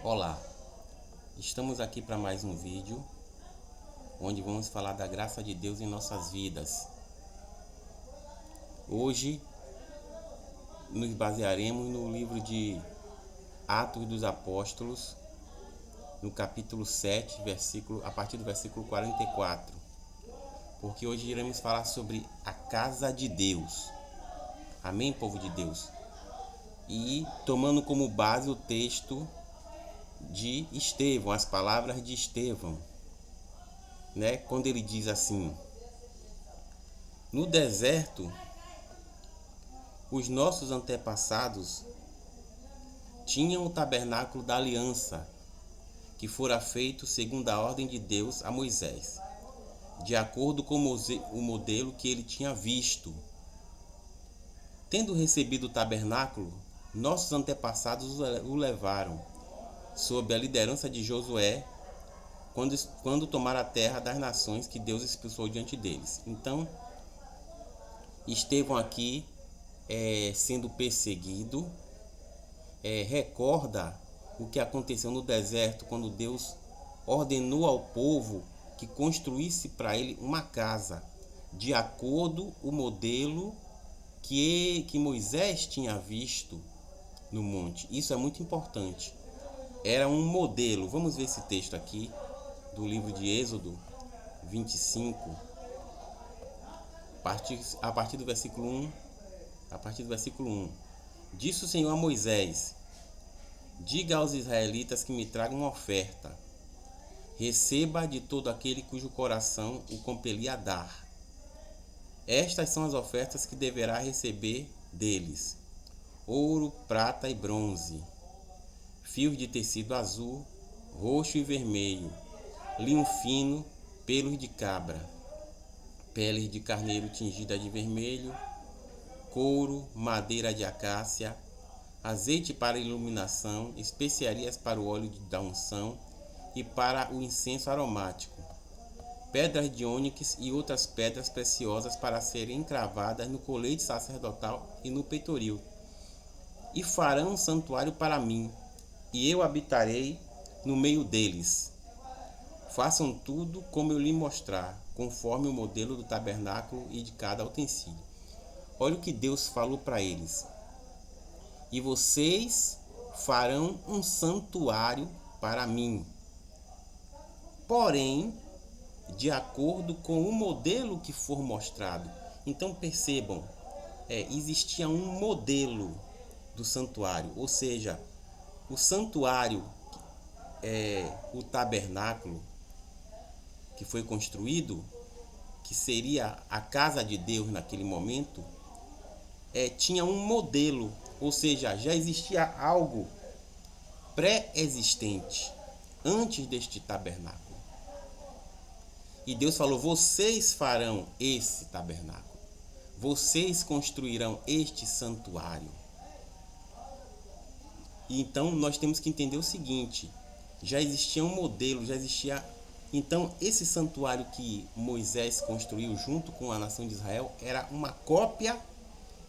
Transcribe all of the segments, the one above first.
Olá, estamos aqui para mais um vídeo onde vamos falar da graça de Deus em nossas vidas. Hoje nos basearemos no livro de Atos dos Apóstolos, no capítulo 7, a partir do versículo 44, porque hoje iremos falar sobre a casa de Deus. Amém, povo de Deus? E tomando como base o texto de Estevão, as palavras de Estevão, quando ele diz assim: no deserto, os nossos antepassados tinham o tabernáculo da aliança, que fora feito segundo a ordem de Deus a Moisés, de acordo com o modelo que ele tinha visto. Tendo recebido o tabernáculo, nossos antepassados o levaram, sob a liderança de Josué, quando tomaram a terra das nações que Deus expulsou diante deles. Então, Estevão aqui, sendo perseguido, recorda o que aconteceu no deserto, quando Deus ordenou ao povo que construísse para ele uma casa, de acordo com o modelo que Moisés tinha visto no monte. Isso é muito importante. Era um modelo. Vamos ver esse texto aqui do livro de Êxodo 25, a partir do versículo 1. A partir do versículo 1. Disse o Senhor a Moisés: diga aos israelitas que me tragam uma oferta. Receba de todo aquele cujo coração o compelia a dar. Estas são as ofertas que deverá receber deles: ouro, prata e bronze, fios de tecido azul, roxo e vermelho, linho fino, pelos de cabra, peles de carneiro tingida de vermelho, couro, madeira de acácia, azeite para iluminação, especiarias para o óleo da unção e para o incenso aromático, pedras de ônix e outras pedras preciosas para serem encravadas no colete sacerdotal e no peitoril. E farão um santuário para mim, e eu habitarei no meio deles. Façam tudo como eu lhe mostrar, conforme o modelo do tabernáculo e de cada utensílio. Olha o que Deus falou para eles: e vocês farão um santuário para mim, porém, de acordo com o modelo que for mostrado. Então percebam, existia um modelo do santuário, ou seja, o santuário, o tabernáculo que foi construído, que seria a casa de Deus naquele momento, tinha um modelo, ou seja, já existia algo pré-existente antes deste tabernáculo. E Deus falou: vocês farão esse tabernáculo, vocês construirão este santuário. E então nós temos que entender o seguinte: já existia um modelo, já existia. Então esse santuário que Moisés construiu junto com a nação de Israel era uma cópia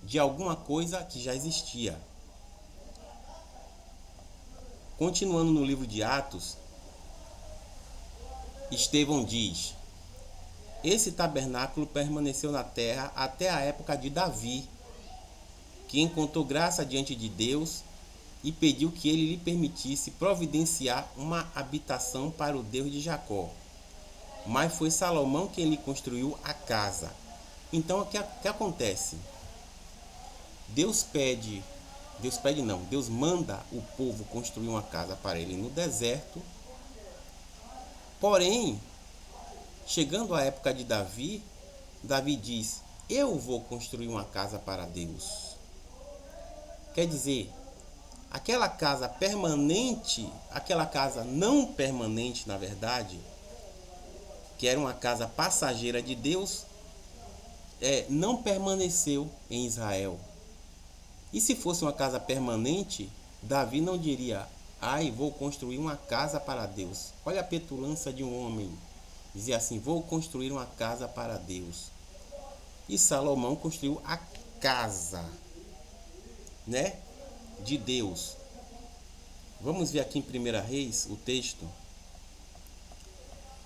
de alguma coisa que já existia. Continuando no livro de Atos, Estevão diz: esse tabernáculo permaneceu na terra até a época de Davi, que encontrou graça diante de Deus e pediu que ele lhe permitisse providenciar uma habitação para o Deus de Jacó. Mas foi Salomão quem lhe construiu a casa. Então o que acontece? Deus manda o povo construir uma casa para ele no deserto. Porém, chegando a época de Davi, Davi diz: eu vou construir uma casa para Deus. Quer dizer, aquela casa permanente, aquela casa não permanente, na verdade, que era uma casa passageira de Deus, não permaneceu em Israel. E se fosse uma casa permanente, Davi não diria: vou construir uma casa para Deus. Olha a petulância de um homem. Dizia assim: vou construir uma casa para Deus. E Salomão construiu a casa, de Deus. Vamos ver aqui em 1 Reis o texto.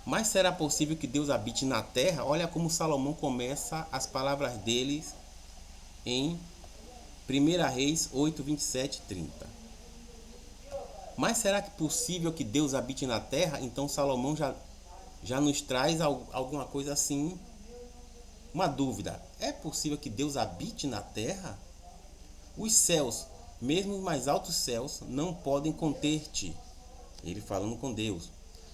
Mas será possível que Deus habite na terra? Olha como Salomão começa as palavras deles em 1 Reis 8, 27 e 30. Mas será que é possível que Deus habite na terra? Então Salomão já nos traz alguma coisa assim, uma dúvida. É possível que Deus habite na terra? Os céus, mesmo os mais altos céus, não podem conter-te. Ele falando com Deus.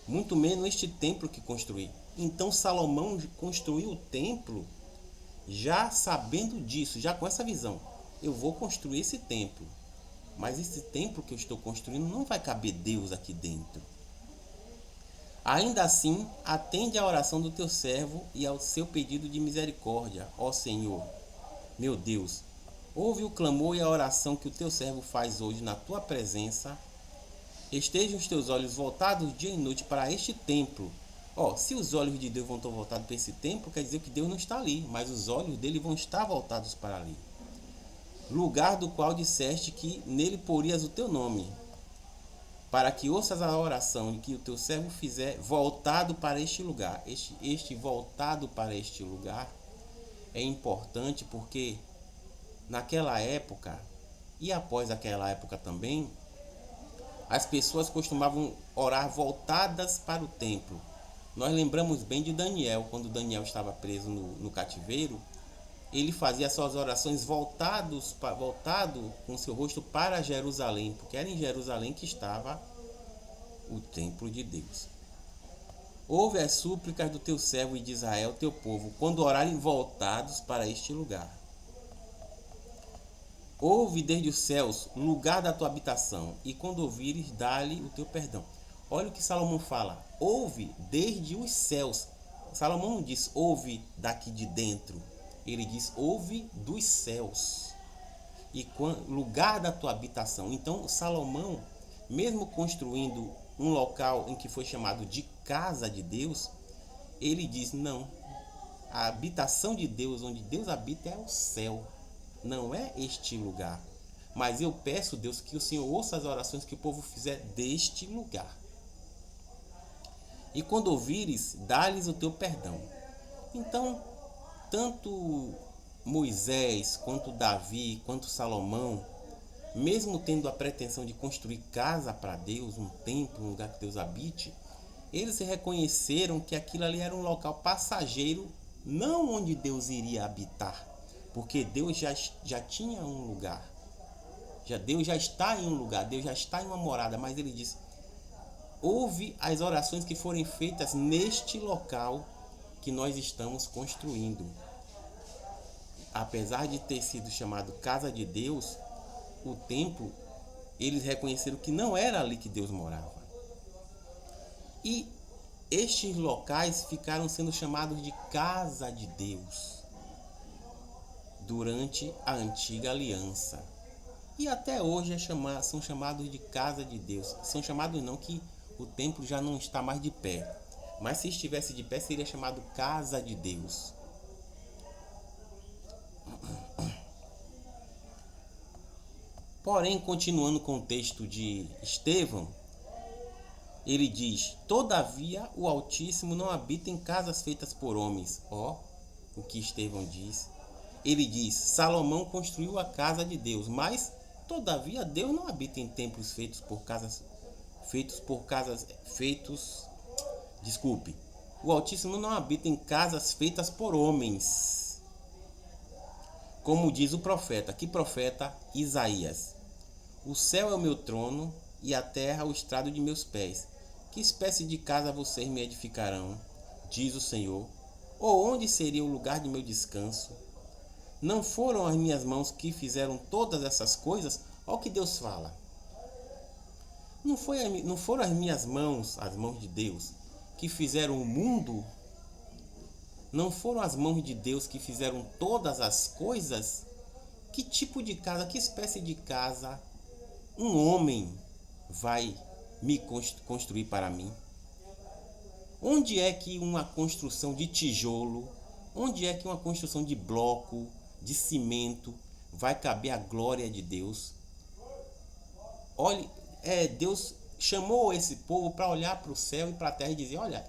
Muito menos este templo que construí. Então Salomão construiu o templo já sabendo disso, já com essa visão. Eu vou construir esse templo, mas esse templo que eu estou construindo não vai caber Deus aqui dentro. Ainda assim, atende à oração do teu servo e ao seu pedido de misericórdia, ó Senhor, meu Deus. Ouve o clamor e a oração que o teu servo faz hoje na tua presença. Estejam os teus olhos voltados dia e noite para este templo. Se os olhos de Deus vão estar voltados para esse templo, quer dizer que Deus não está ali, mas os olhos dele vão estar voltados para ali. Lugar do qual disseste que nele porias o teu nome, para que ouças a oração que o teu servo fizer voltado para este lugar. Este voltado para este lugar é importante porque naquela época e após aquela época também, as pessoas costumavam orar voltadas para o templo. Nós lembramos bem de Daniel, quando Daniel estava preso no cativeiro, ele fazia suas orações voltado com seu rosto para Jerusalém, porque era em Jerusalém que estava o templo de Deus. Ouve as súplicas do teu servo e de Israel, teu povo, quando orarem voltados para este lugar. Ouve desde os céus, lugar da tua habitação, e quando ouvires, dá-lhe o teu perdão. Olha o que Salomão fala. Ouve desde os céus. Salomão não diz ouve daqui de dentro. Ele diz ouve dos céus. E lugar da tua habitação. Então Salomão, mesmo construindo um local em que foi chamado de casa de Deus, ele diz não. A habitação de Deus, onde Deus habita, é o céu. Não é este lugar. Mas eu peço, Deus, que o Senhor ouça as orações que o povo fizer deste lugar. E quando ouvires, dá-lhes o teu perdão. Então, tanto Moisés, quanto Davi, quanto Salomão, mesmo tendo a pretensão de construir casa para Deus, um templo, um lugar que Deus habite, eles reconheceram que aquilo ali era um local passageiro, não onde Deus iria habitar. Porque Deus já tinha um lugar. Deus já está em um lugar, Deus já está em uma morada. Mas ele diz, ouve as orações que forem feitas neste local que nós estamos construindo. Apesar de ter sido chamado casa de Deus, o templo, eles reconheceram que não era ali que Deus morava. E estes locais ficaram sendo chamados de casa de Deus durante a antiga aliança. E até hoje são chamados de casa de Deus. São chamados não, que o templo já não está mais de pé. Mas se estivesse de pé, seria chamado casa de Deus. Porém, continuando com o texto de Estevão, ele diz, todavia o Altíssimo não habita em casas feitas por homens. O que Estevão diz. Ele diz, Salomão construiu a casa de Deus, mas todavia Deus não habita em templos o Altíssimo não habita em casas feitas por homens. Como diz o profeta, que profeta? Isaías. O céu é o meu trono e a terra o estrado de meus pés. Que espécie de casa vocês me edificarão? Diz o Senhor. Ou onde seria o lugar de meu descanso? Não foram as minhas mãos que fizeram todas essas coisas? Olha o que Deus fala. Não foram as minhas mãos, as mãos de Deus, que fizeram o mundo? Não foram as mãos de Deus que fizeram todas as coisas? Que tipo de casa, que espécie de casa um homem vai me construir para mim? Onde é que uma construção de tijolo, onde é que uma construção de bloco, de cimento, vai caber a glória de Deus? Olhe, Deus chamou esse povo para olhar para o céu e para a terra e dizer: olha,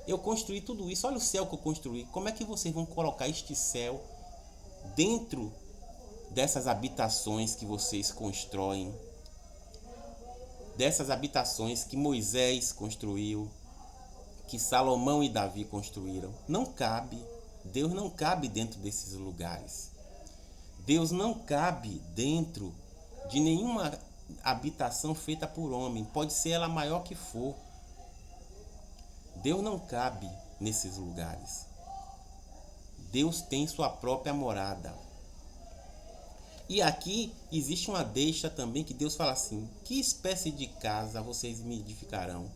eu construí tudo isso, olha o céu que eu construí. Como é que vocês vão colocar este céu dentro dessas habitações que vocês constroem? Dessas habitações que Moisés construiu, que Salomão e Davi construíram. Não cabe. Deus não cabe dentro desses lugares. Deus não cabe dentro de nenhuma habitação feita por homem. Pode ser ela maior que for. Deus não cabe nesses lugares. Deus tem sua própria morada. E aqui existe uma deixa também que Deus fala assim: que espécie de casa vocês me edificarão?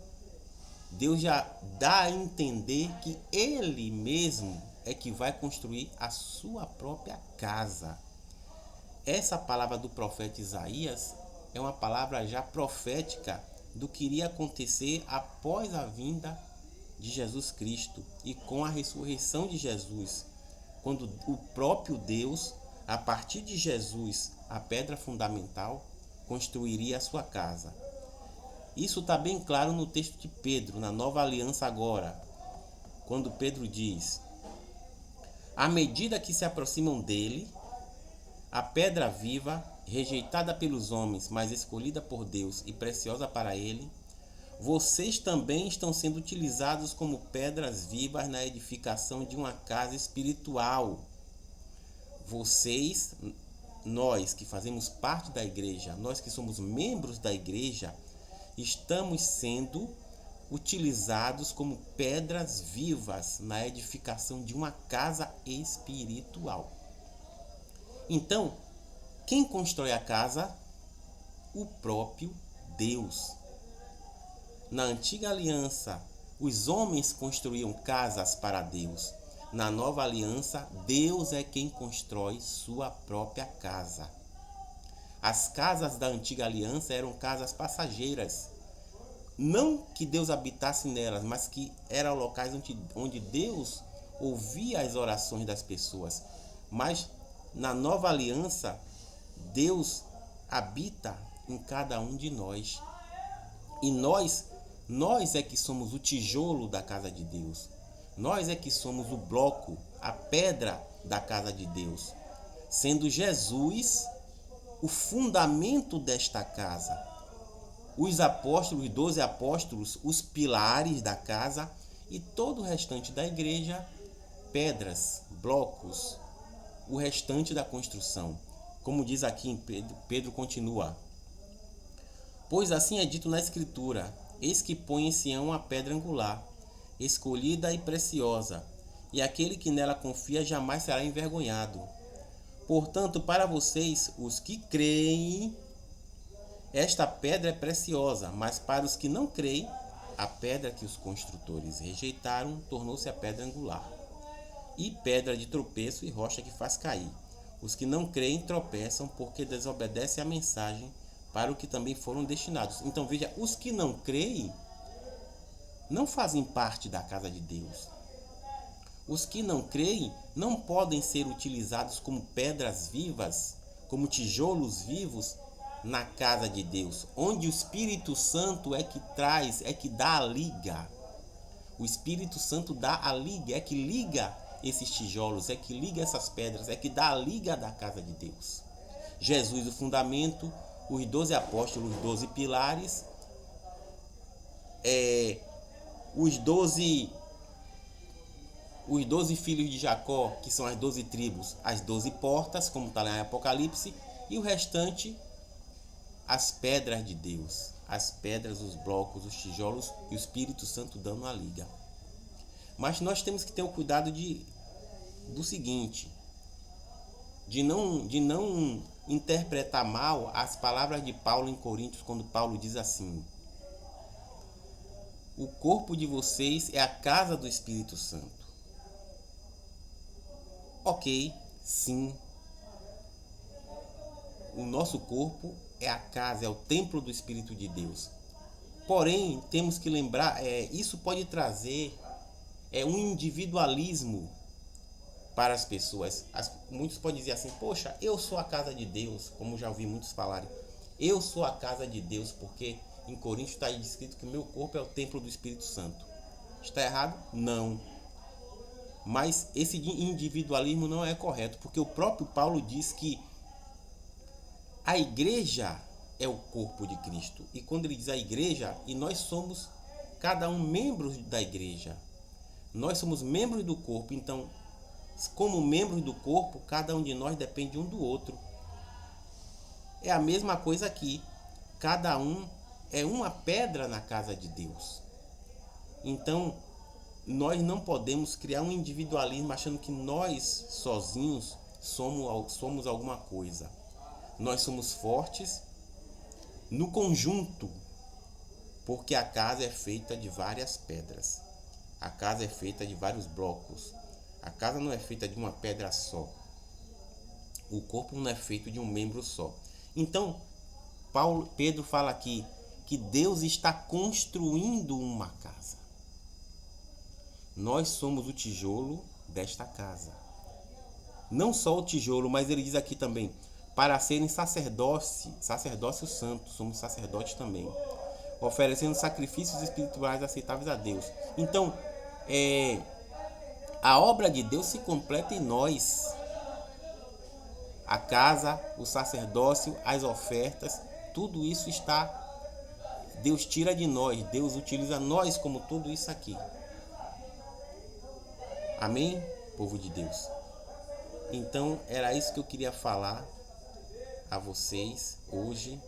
Deus já dá a entender que Ele mesmo é que vai construir a sua própria casa. Essa palavra do profeta Isaías é uma palavra já profética do que iria acontecer após a vinda de Jesus Cristo e com a ressurreição de Jesus, quando o próprio Deus, a partir de Jesus, a pedra fundamental, construiria a sua casa. Isso está bem claro no texto de Pedro, na Nova Aliança agora, quando Pedro diz: à medida que se aproximam dele, a pedra viva, rejeitada pelos homens, mas escolhida por Deus e preciosa para ele, vocês também estão sendo utilizados como pedras vivas na edificação de uma casa espiritual. Vocês, nós que fazemos parte da igreja, nós que somos membros da igreja, estamos sendo utilizados como pedras vivas na edificação de uma casa espiritual. Então, quem constrói a casa? O próprio Deus. Na antiga aliança, os homens construíam casas para Deus. Na nova aliança, Deus é quem constrói sua própria casa. As casas da antiga aliança eram casas passageiras. Não que Deus habitasse nelas, mas que eram locais onde Deus ouvia as orações das pessoas. Mas na nova aliança, Deus habita em cada um de nós. E nós é que somos o tijolo da casa de Deus. Nós é que somos o bloco, a pedra da casa de Deus. Sendo Jesus o fundamento desta casa. Os apóstolos, os 12 apóstolos, os pilares da casa e todo o restante da igreja, pedras, blocos, o restante da construção. Como diz aqui em Pedro continua: pois assim é dito na Escritura: eis que põe em Sião a pedra angular, escolhida e preciosa, e aquele que nela confia jamais será envergonhado. Portanto, para vocês, os que creem, esta pedra é preciosa, mas para os que não creem, a pedra que os construtores rejeitaram tornou-se a pedra angular, e pedra de tropeço e rocha que faz cair. Os que não creem tropeçam porque desobedecem à mensagem para o que também foram destinados. Então veja, os que não creem não fazem parte da casa de Deus. Os que não creem não podem ser utilizados como pedras vivas, como tijolos vivos na casa de Deus, onde o Espírito Santo é que traz, é que dá a liga. O Espírito Santo dá a liga, é que liga esses tijolos, é que liga essas pedras, é que dá a liga da casa de Deus. Jesus, o fundamento, os 12 apóstolos, os 12 pilares, os 12 filhos de Jacó, que são as 12 tribos, as 12 portas, como está lá em Apocalipse, e o restante, as pedras de Deus, as pedras, os blocos, os tijolos e o Espírito Santo dando a liga. Mas nós temos que ter o cuidado do seguinte, de não interpretar mal as palavras de Paulo em Coríntios, quando Paulo diz assim: o corpo de vocês é a casa do Espírito Santo. Ok, sim. O nosso corpo é a casa, é o templo do Espírito de Deus. Porém, temos que lembrar, isso pode trazer um individualismo para as pessoas. Muitos podem dizer assim: poxa, eu sou a casa de Deus, como já ouvi muitos falarem. Eu sou a casa de Deus, porque em Coríntios está escrito que meu corpo é o templo do Espírito Santo. Está errado? Não. Mas esse individualismo não é correto, porque o próprio Paulo diz que a igreja é o corpo de Cristo. E quando ele diz a igreja, e nós somos cada um membros da igreja. Nós somos membros do corpo, então, como membros do corpo, cada um de nós depende um do outro. É a mesma coisa aqui. Cada um é uma pedra na casa de Deus. Então, nós não podemos criar um individualismo achando que nós sozinhos somos alguma coisa. Nós somos fortes no conjunto, porque a casa é feita de várias pedras. A casa é feita de vários blocos. A casa não é feita de uma pedra só. O corpo não é feito de um membro só. Então, Pedro fala aqui que Deus está construindo uma casa. Nós somos o tijolo desta casa. Não só o tijolo, mas ele diz aqui também, para serem sacerdócio santo, somos sacerdotes também, oferecendo sacrifícios espirituais aceitáveis a Deus. Então, a obra de Deus se completa em nós. A casa, o sacerdócio, as ofertas, tudo isso está... Deus tira de nós, Deus utiliza nós como tudo isso aqui. Amém, povo de Deus? Então, era isso que eu queria falar a vocês hoje.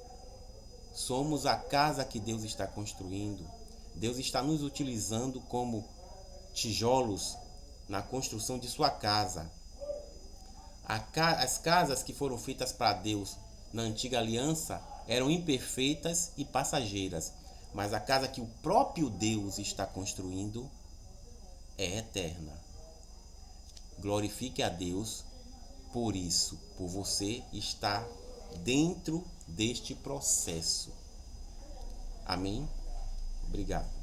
Somos a casa que Deus está construindo. Deus está nos utilizando como tijolos na construção de sua casa. As casas que foram feitas para Deus na antiga aliança eram imperfeitas e passageiras, mas a casa que o próprio Deus está construindo é eterna. Glorifique a Deus por isso, por você estar dentro deste processo. Amém? Obrigado.